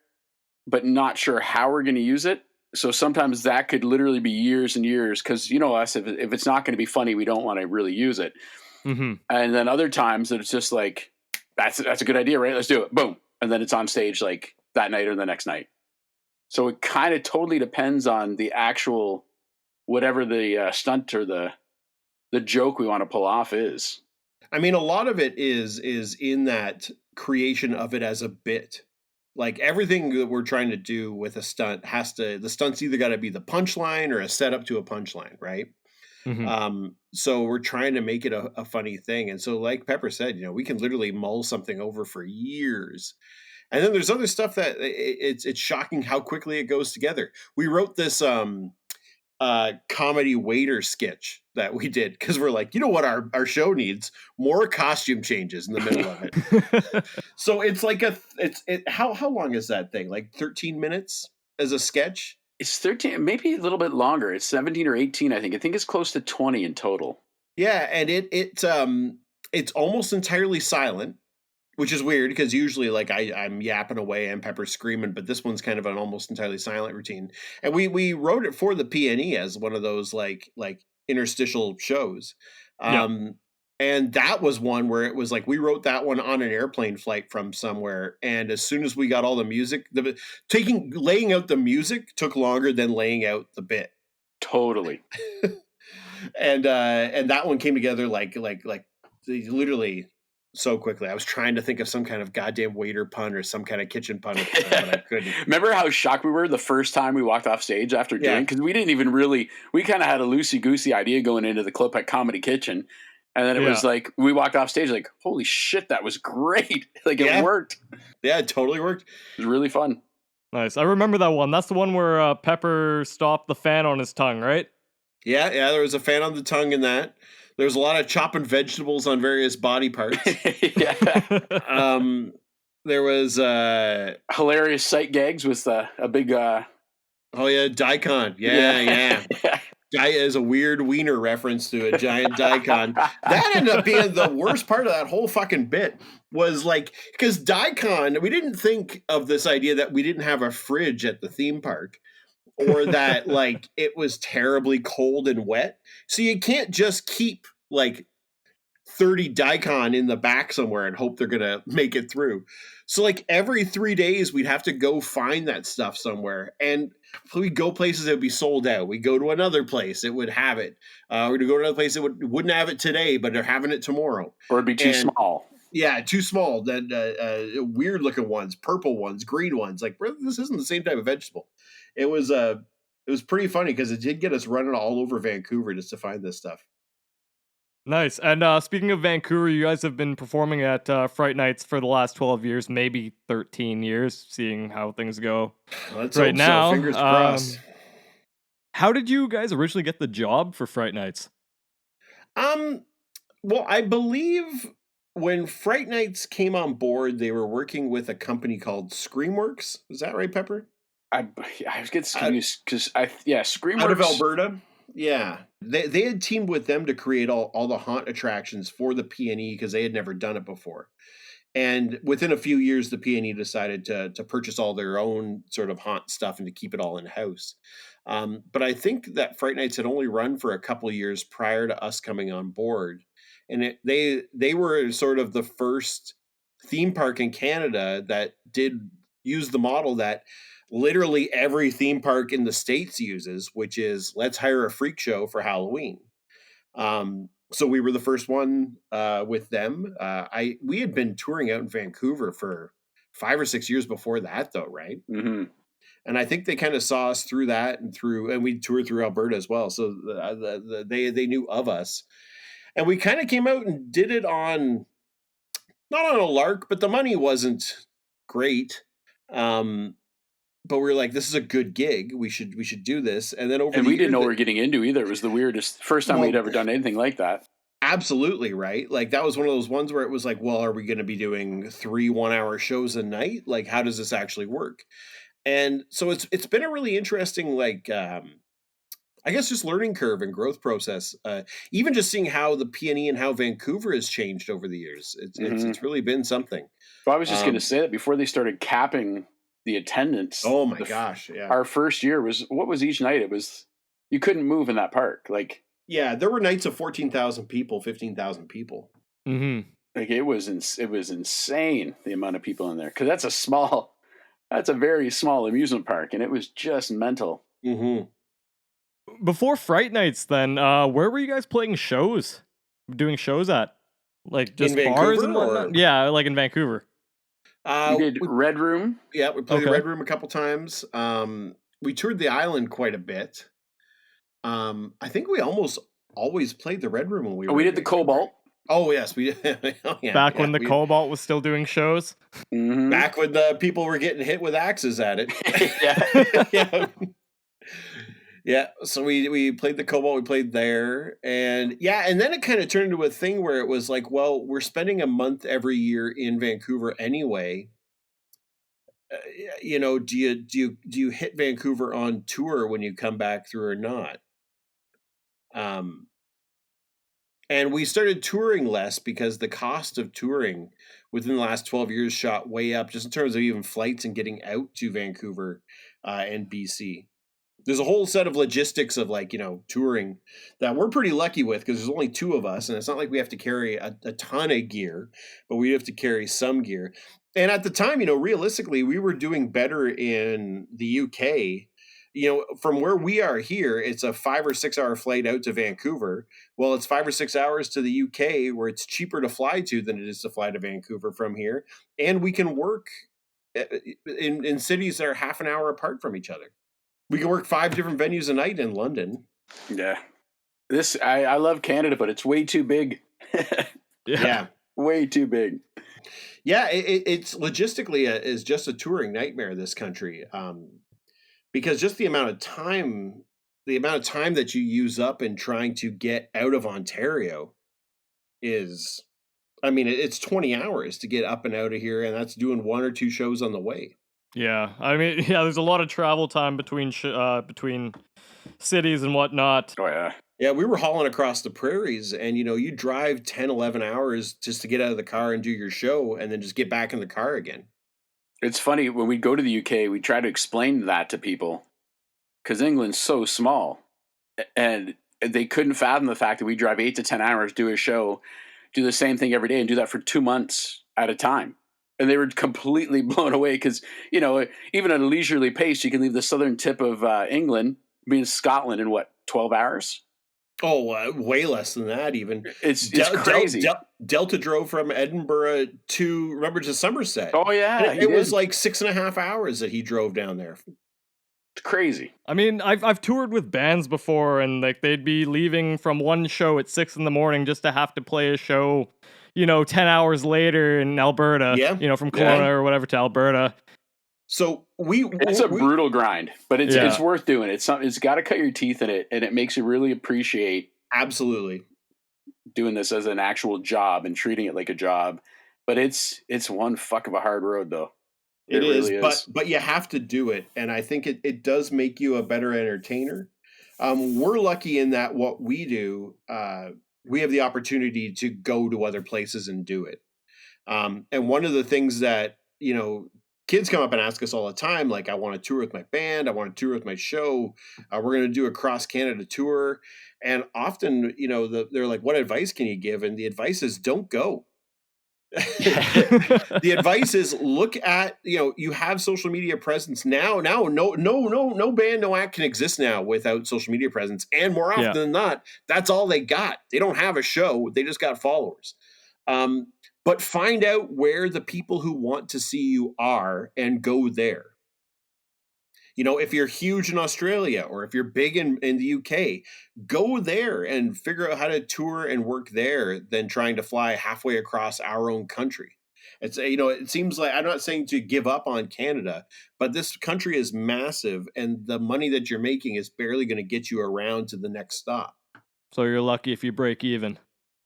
but not sure how we're going to use it. So sometimes that could literally be years and years because us, if it's not going to be funny, we don't want to really use it. Mm-hmm. And then other times it's just like, that's a good idea, right? Let's do it. Boom. And then it's on stage like that night or the next night. So it kind of totally depends on the actual, whatever the stunt or the joke we want to pull off is. I mean, a lot of it is in that creation of it as a bit. Like everything that we're trying to do with a stunt the stunt's either got to be the punchline or a setup to a punchline, right? Mm-hmm. So we're trying to make it a funny thing. And so like Pepper said, we can literally mull something over for years. And then there's other stuff that it's shocking how quickly it goes together. We wrote this comedy waiter sketch that we did because we're like, what our show needs? More costume changes in the middle of it. So it's like how long is that thing? Like 13 minutes as a sketch? It's 13, maybe a little bit longer. It's 17 or 18, I think. I think it's close to 20 in total. Yeah, and it's almost entirely silent, which is weird because usually like I'm yapping away and Pepper's screaming, but this one's kind of an almost entirely silent routine. And we wrote it for the PNE as one of those like interstitial shows. Yeah. And that was one where it was like we wrote that one on an airplane flight from somewhere. And as soon as we got all the music, laying out the music took longer than laying out the bit. Totally. And that one came together like literally so quickly. I was trying to think of some kind of goddamn waiter pun or some kind of kitchen pun, but I couldn't. Remember how shocked we were the first time we walked off stage after doing? Because we didn't even we kind of had a loosey-goosey idea going into the clip at Comedy Kitchen. And then it was like, we walked off stage like, holy shit, that was great. Like it worked. Yeah, it totally worked. It was really fun. Nice. I remember that one. That's the one where Pepper stopped the fan on his tongue, right? Yeah, there was a fan on the tongue in that. There was a lot of chopping vegetables on various body parts. There was hilarious sight gags with a big daikon. Yeah. Is a weird wiener reference to a giant daikon. That ended up being the worst part of that whole fucking bit was like, because daikon, we didn't think of this idea that we didn't have a fridge at the theme park or that like it was terribly cold and wet. So you can't just keep like 30 daikon in the back somewhere and hope they're going to make it through. So like every 3 days we'd have to go find that stuff somewhere. And we'd go places that would be sold out. We go to another place, it would have it. We'd go to another place that wouldn't have it today, but they're having it tomorrow. Or it'd be too small. Yeah, too small. Then weird looking ones, purple ones, green ones. Like, this isn't the same type of vegetable. It was pretty funny because it did get us running all over Vancouver just to find this stuff. Nice. And speaking of Vancouver, you guys have been performing at Fright Nights for the last 12 years, maybe 13 years, seeing how things go. Let's right hope now. So. Fingers crossed. How did you guys originally get the job for Fright Nights? Well, I believe when Fright Nights came on board, they were working with a company called Screamworks. Is that right, Pepper? I get confused because Screamworks out of Alberta. Yeah, they had teamed with them to create all the haunt attractions for the PNE because they had never done it before. And within a few years, the PNE decided to purchase all their own sort of haunt stuff and to keep it all in house. But I think that Fright Nights had only run for a couple of years prior to us coming on board, and they were sort of the first theme park in Canada that did use the model that literally every theme park in the States uses, which is let's hire a freak show for Halloween. So we were the first one with them. We had been touring out in Vancouver for 5 or 6 years before that, though, right? Mm-hmm. And I think they kind of saw us through that and we toured through Alberta as well. So they knew of us, and we kind of came out and did it on, not on a lark, but the money wasn't great. But we were like, this is a good gig. We should do this. And then over And the we didn't years, know what we were getting into either. It was the weirdest first time we'd ever done anything like that. Absolutely, right? Like that was one of those ones where it was like, well, are we going to be doing 3 1-hour shows a night? Like, how does this actually work? And so it's been a really interesting, like, I guess just learning curve and growth process. Even just seeing how the PNE and how Vancouver has changed over the years. It's really been something. Well, I was just going to say that before they started capping the attendance. Oh my gosh! Yeah, our first year was, what was each night? It was, you couldn't move in that park. Like, yeah, there were nights of 14,000 people, 15,000 people. Mm-hmm. Like it was insane the amount of people in there, because that's a very small amusement park, and it was just mental. Mm-hmm. Before Fright Nights, then, where were you guys playing shows? Doing shows at? Like just In bars Vancouver, and whatnot? or? Yeah, like in Vancouver. We did Red Room. Yeah, we played the Okay. Red Room a couple times. We toured the island quite a bit. I think we almost always played the Red Room when we were. We in did the Vancouver. Cobalt. Oh yes, we did. Oh, yeah, Back yeah, when the Cobalt was still doing shows. Mhm. back when the people were getting hit with axes at it. Yeah. Yeah. Yeah, so we played the Cobalt, we played there, and yeah, and then it kind of turned into a thing where it was like, well, we're spending a month every year in Vancouver anyway. You know, do you hit Vancouver on tour when you come back through or not? And we started touring less because the cost of touring within the last 12 years shot way up, just in terms of even flights and getting out to Vancouver and BC. There's a whole set of logistics of, like, you know, touring that we're pretty lucky with, because there's only 2 of us, and it's not like we have to carry a ton of gear, but we have to carry some gear. And at the time, you know, realistically, we were doing better in the UK. You know, from where we are here, it's a 5 or 6 hour flight out to Vancouver. Well, it's 5 or 6 hours to the UK, where it's cheaper to fly to than it is to fly to Vancouver from here. And we can work in cities that are half an hour apart from each other. We can work 5 different venues a night in London. Yeah. I love Canada, but it's way too big. Yeah. Way too big. Yeah, it's logistically is just a touring nightmare, this country. Because just the amount of time that you use up in trying to get out of Ontario is, I mean, it's 20 hours to get up and out of here, and that's doing 1 or 2 shows on the way. Yeah, I mean, yeah, there's a lot of travel time between cities and whatnot. Oh yeah. Yeah, we were hauling across the prairies, and, you know, you drive 10, 11 hours just to get out of the car and do your show, and then just get back in the car again. It's funny, when we go to the UK, we try to explain that to people, because England's so small, and they couldn't fathom the fact that we drive 8 to 10 hours, do a show, do the same thing every day, and do that for 2 months at a time. And they were completely blown away, because, you know, even at a leisurely pace, you can leave the southern tip of England, be in Scotland in 12 hours? Oh, way less than that even. It's crazy. Delta drove from Edinburgh to Somerset. Oh yeah, it was like 6.5 hours that he drove down there. It's crazy. I mean, I've toured with bands before, and like they'd be leaving from one show at 6 a.m. just to have to play a show, you know, 10 hours later in Alberta. Yeah. You know, from Kelowna or whatever to Alberta. So it's a brutal grind, but it's worth doing. It's got to cut your teeth in it, and it makes you really appreciate absolutely doing this as an actual job and treating it like a job. But it's one fuck of a hard road, though. It really is. But you have to do it, and I think it does make you a better entertainer. We're lucky in that what we do, we have the opportunity to go to other places and do it. And one of the things that, you know, kids come up and ask us all the time, like, I want to tour with my band, I want to tour with my show, we're going to do a cross Canada tour. And often, you know, they're like, what advice can you give? And the advice is, don't go. The advice is, look at, you know, you have social media presence now. No band, no act can exist now without social media presence. And more often than not, that's all they got. They don't have a show. They just got followers. But find out where the people who want to see you are and go there. If you're huge in Australia or if you're big in the UK, go there and figure out how to tour and work there than trying to fly halfway across our own country. It seems like, I'm not saying to give up on Canada, but this country is massive and the money that you're making is barely going to get you around to the next stop. So you're lucky if you break even.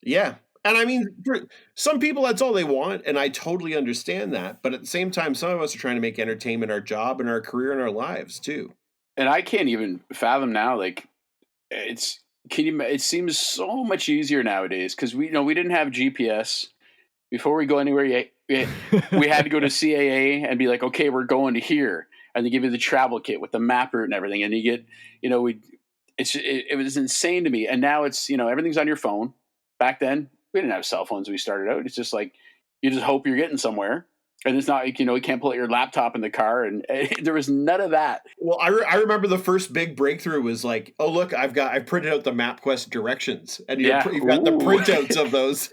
Yeah. And I mean, for some people, that's all they want. And I totally understand that. But at the same time, some of us are trying to make entertainment our job and our career and our lives too. And I can't even fathom now, like, it seems so much easier nowadays because we didn't have GPS. Before we go anywhere, we had to go to CAA and be like, okay, we're going to here. And they give you the travel kit with the map route and everything. And you get, it was insane to me. And now it's, everything's on your phone. Back then, we didn't have cell phones when we started out. It's just like, you just hope you're getting somewhere. And it's not like, you can't pull out your laptop in the car. And there was none of that. Well, I remember the first big breakthrough was like, oh, look, I've printed out the MapQuest directions. And you've got the printouts of those.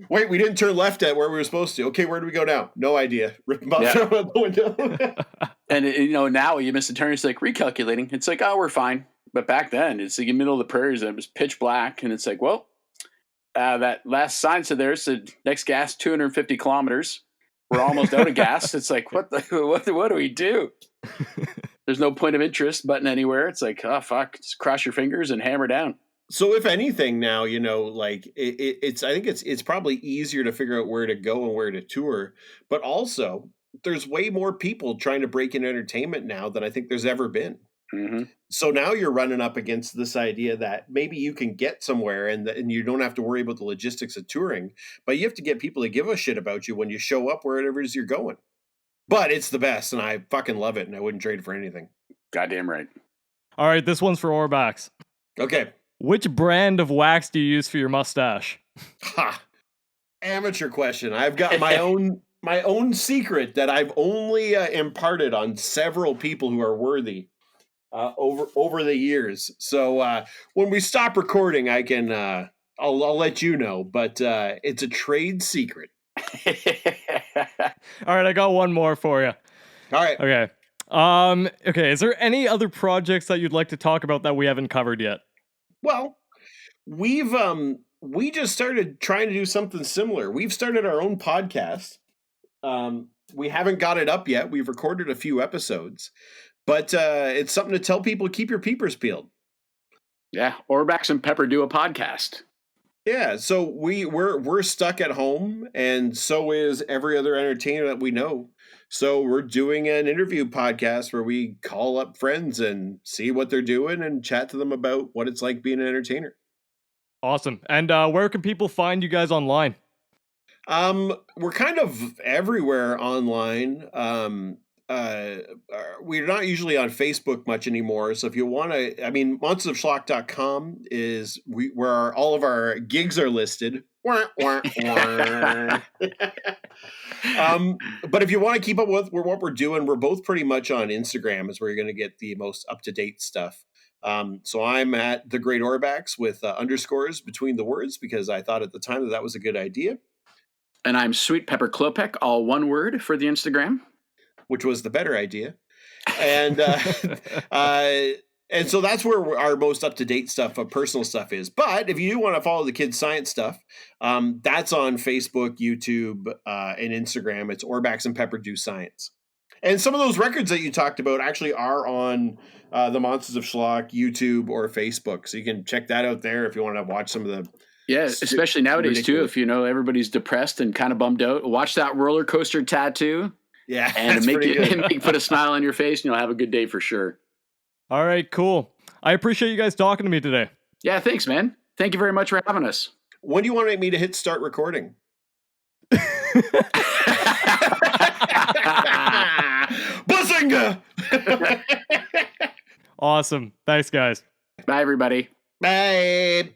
Wait, we didn't turn left at where we were supposed to. Okay, where do we go now? No idea. Rip them out the window. And, now you miss a turn. It's like recalculating. It's like, oh, we're fine. But back then, it's like in the middle of the prairies and it was pitch black. And it's like, well, that last sign said next gas 250 kilometers. We're almost out of gas. It's like, what do we do? There's no point of interest button anywhere. It's like, oh, fuck, just cross your fingers and hammer down. So if anything now, like I think it's probably easier to figure out where to go and where to tour, but also there's way more people trying to break into entertainment now than I think there's ever been. Mm-hmm. So now you're running up against this idea that maybe you can get somewhere and you don't have to worry about the logistics of touring, but you have to get people to give a shit about you when you show up wherever it is you're going. But it's the best, and I fucking love it, and I wouldn't trade it for anything. Goddamn right. All right, this one's for Orbax. Okay. Which brand of wax do you use for your mustache? Ha! Amateur question. I've got my own secret that I've only imparted on several people who are worthy. Over the years. So when we stop recording, I can I'll let you know, but it's a trade secret. All right, I got one more for you. All right. Okay. Okay, is there any other projects that you'd like to talk about that we haven't covered yet? Well, we just started trying to do something similar. We've started our own podcast. We haven't got it up yet. We've recorded a few episodes. But it's something to tell people, keep your peepers peeled. Yeah, Orbax and Pepper do a podcast. Yeah, so we're stuck at home, and so is every other entertainer that we know. So we're doing an interview podcast where we call up friends and see what they're doing and chat to them about what it's like being an entertainer. Awesome. And where can people find you guys online? We're kind of everywhere online. We're not usually on Facebook much anymore. So if you want to, monstersofschlock.com is where all of our gigs are listed. But if you want to keep up with what we're doing, we're both pretty much on Instagram is where you're going to get the most up-to-date stuff. So I'm at The Great Orbax with underscores between the words because I thought at the time that was a good idea. And I'm Sweet Pepper Klopek, all one word for the Instagram. Which was the better idea. And and so that's where our most up-to-date stuff of personal stuff is. But if you do want to follow the kids' science stuff, that's on Facebook, YouTube, and Instagram. It's Orbax and Pepper Do Science. And some of those records that you talked about actually are on the Monsters of Schlock, YouTube, or Facebook. So you can check that out there if you want to watch some of the... Yeah, especially nowadays, too, if everybody's depressed and kind of bummed out. Watch that roller coaster tattoo. Yeah, and make you put a smile on your face, and you'll have a good day for sure. All right, cool. I appreciate you guys talking to me today. Yeah, thanks, man. Thank you very much for having us. When do you want me to hit start recording? Bazinga! Awesome. Thanks, guys. Bye, everybody. Bye.